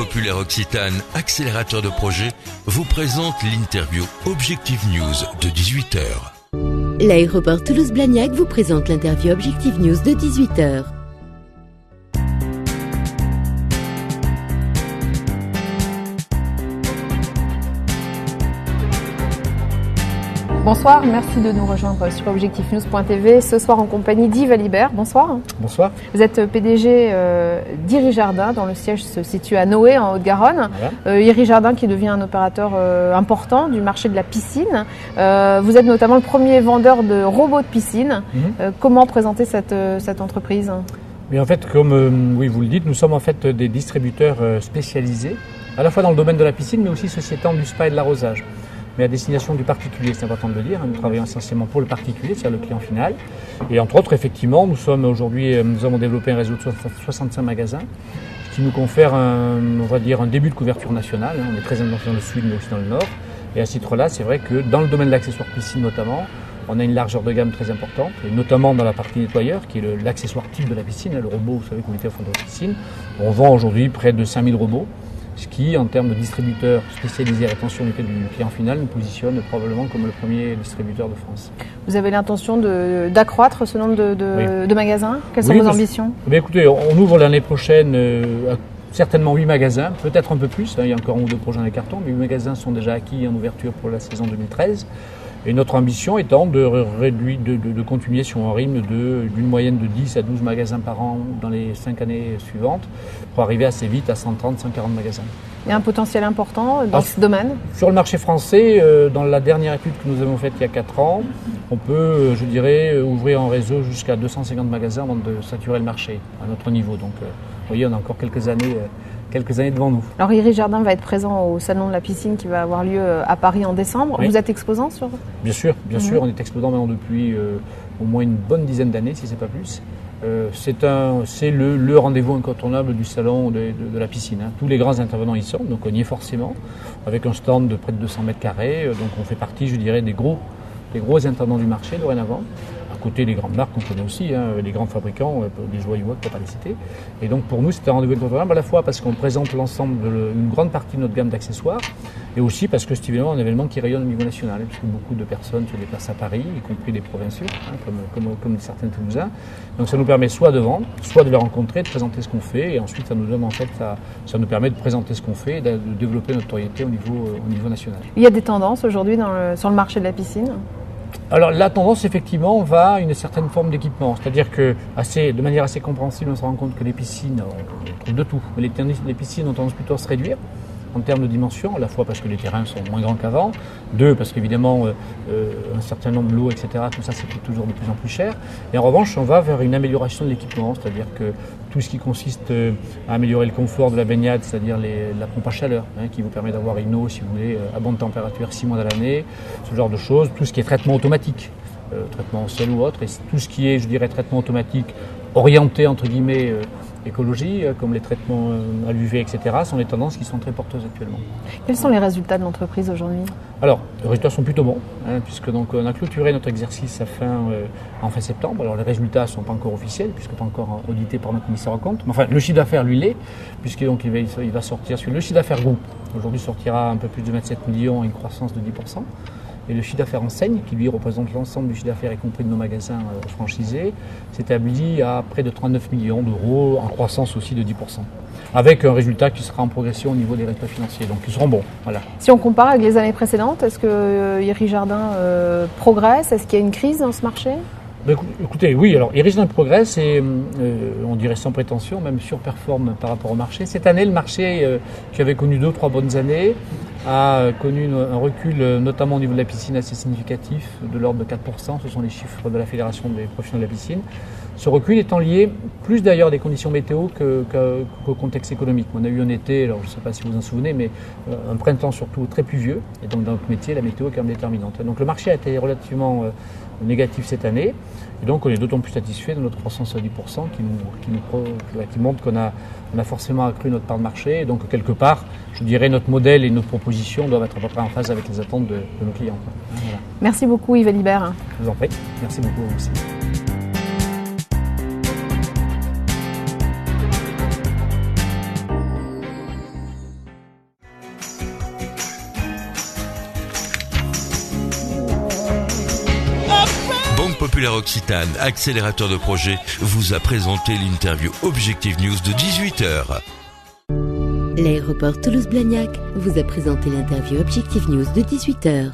populaire Occitane, accélérateur de projet, vous présente l'interview Objectif News de 18h. L'aéroport Toulouse-Blagnac vous présente l'interview Objectif News de 18h. Bonsoir, merci de nous rejoindre sur objectifnews.tv. Ce soir en compagnie d'Yves Alibert. Bonsoir. Bonsoir. Vous êtes PDG d'Iris Jardin, dont le siège se situe à Noé, en Haute-Garonne. Voilà. Iris Jardin qui devient un opérateur important du marché de la piscine. Vous êtes notamment le premier vendeur de robots de piscine. Comment présenter cette entreprise ? Mais en fait, comme oui, vous le dites, nous sommes en fait des distributeurs spécialisés, à la fois dans le domaine de la piscine, mais aussi ceci étant du spa et de l'arrosage. Mais à destination du particulier, c'est important de le dire. Nous travaillons essentiellement pour le particulier, c'est-à-dire le client final. Et entre autres, effectivement, nous avons développé un réseau de 65 magasins, ce qui nous confère un début de couverture nationale. On est très implanté dans le sud, mais aussi dans le nord. Et à ce titre-là, c'est vrai que dans le domaine de l'accessoire piscine notamment, on a une largeur de gamme très importante, et notamment dans la partie nettoyeur, qui est l'accessoire type de la piscine, le robot, vous savez, qu'on était au fond de la piscine. On vend aujourd'hui près de 5000 robots. Ce qui, en termes de distributeurs spécialisés à l'attention du client final, nous positionne probablement comme le premier distributeur de France. Vous avez l'intention d'accroître ce nombre de magasins ? Quelles sont vos ambitions ? Écoutez, on ouvre l'année prochaine certainement 8 magasins, peut-être un peu plus, il y a encore 1 ou 2 projets dans les cartons, mais 8 magasins sont déjà acquis en ouverture pour la saison 2013. Et notre ambition étant de continuer sur un rythme d'une moyenne de 10 à 12 magasins par an dans les 5 années suivantes, pour arriver assez vite à 130, 140 magasins. Il y a un potentiel important dans ce domaine ? Sur le marché français, dans la dernière étude que nous avons faite il y a 4 ans, on peut, ouvrir un réseau jusqu'à 250 magasins avant de saturer le marché à notre niveau. Donc, vous voyez, on a encore quelques années devant nous. Alors Iris Jardin va être présent au Salon de la piscine qui va avoir lieu à Paris en décembre. Oui. Vous êtes exposant sur ? Bien sûr, on est exposant maintenant depuis au moins une bonne dizaine d'années, si ce n'est pas plus. C'est le rendez-vous incontournable du salon de la piscine. Tous les grands intervenants y sont, donc on y est forcément, avec un stand de près de 200 mètres carrés. Donc on fait partie, des gros intervenants du marché dorénavant. À côté des grandes marques qu'on connaît aussi, les grands fabricants, les Joyeux, pour ne pas les citer. Et donc pour nous, c'est un rendez-vous incontournable à la fois parce qu'on présente une grande partie de notre gamme d'accessoires, et aussi parce que c'est évidemment un événement qui rayonne au niveau national, puisque beaucoup de personnes se déplacent à Paris, y compris des provinciaux, comme certains Toulousains. Donc ça nous permet soit de vendre, soit de les rencontrer, de présenter ce qu'on fait, et ensuite ça nous permet de présenter ce qu'on fait et de développer notre notoriété au niveau national. Il y a des tendances aujourd'hui sur le marché de la piscine ? Alors la tendance effectivement va à une certaine forme d'équipement, c'est-à-dire que de manière assez compréhensible on se rend compte que les piscines, on trouve de tout, mais les piscines ont tendance plutôt à se réduire en termes de dimension, à la fois parce que les terrains sont moins grands qu'avant, 2 parce qu'évidemment un certain nombre de lots, etc., tout ça c'est toujours de plus en plus cher, et en revanche on va vers une amélioration de l'équipement, c'est-à-dire que tout ce qui consiste à améliorer le confort de la baignade, c'est-à-dire la pompe à chaleur, qui vous permet d'avoir une eau, si vous voulez, à bonne température 6 mois de l'année, ce genre de choses, tout ce qui est traitement automatique, traitement au sol ou autre, et tout ce qui est, traitement automatique orienté, entre guillemets, écologie, comme les traitements à l'UV, etc., sont des tendances qui sont très porteuses actuellement. Quels sont les résultats de l'entreprise aujourd'hui ? Alors, les résultats sont plutôt bons, puisque donc, on a clôturé notre exercice en fin septembre. Alors, les résultats ne sont pas encore officiels, puisque pas encore audités par notre commissaire aux comptes. Mais enfin, le chiffre d'affaires, lui, l'est, puisque donc, il va sortir sur le chiffre d'affaires groupe. Aujourd'hui, sortira un peu plus de 27 millions, une croissance de 10%. Et le chiffre d'affaires enseigne, qui lui représente l'ensemble du chiffre d'affaires, y compris de nos magasins franchisés, s'établit à près de 39 millions d'euros, en croissance aussi de 10%. Avec un résultat qui sera en progression au niveau des résultats financiers, donc ils seront bons. Voilà. Si on compare avec les années précédentes, est-ce que Iris Jardin progresse ? Est-ce qu'il y a une crise dans ce marché ? Écoutez, oui, alors Iris Jardin progresse et on dirait sans prétention, même surperforme par rapport au marché. Cette année, le marché qui avait connu 2 ou 3 bonnes années a connu un recul, notamment au niveau de la piscine, assez significatif, de l'ordre de 4%. Ce sont les chiffres de la Fédération des professionnels de la piscine. Ce recul étant lié plus d'ailleurs à des conditions météo qu'au contexte économique. On a eu un été, alors je ne sais pas si vous vous en souvenez, mais un printemps surtout très pluvieux. Et donc dans notre métier, la météo est quand même déterminante. Donc le marché a été relativement négatif cette année. Et donc on est d'autant plus satisfait de notre croissance à 10% qui montre qu'on a forcément accru notre part de marché. Et donc quelque part, je dirais, notre modèle et nos propositions doivent être à peu près en phase avec les attentes de nos clients. Voilà. Merci beaucoup Yves Alibert. Je vous en prie. Merci beaucoup aussi. Populaire Occitane, accélérateur de projet, vous a présenté l'interview Objectif News de 18h. L'aéroport Toulouse-Blagnac vous a présenté l'interview Objectif News de 18h.